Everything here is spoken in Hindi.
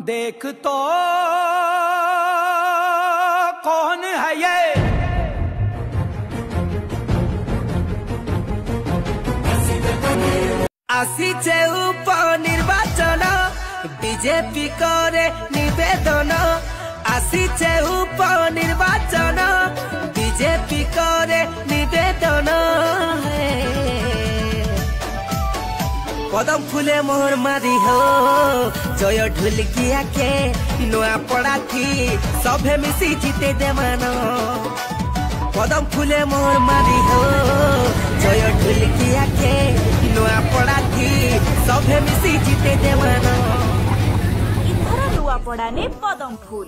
देख तो कौन है ये आसीचे उपनिर्वाचन बीजेपी करे निवेदन आसीचे उपनिर्वाचन बीजेपी करे निवेदन कदम फुले मोहर मारी हो जय ढोलकिया के नया पड़ा थी सभे मिसी जीते देवान कदम फुले मोहर मारी हो जय ढोलकिया के नया पड़ा थी सभे मिसी जीते देवान इधर नुआ पड़ा ने पदम फूल।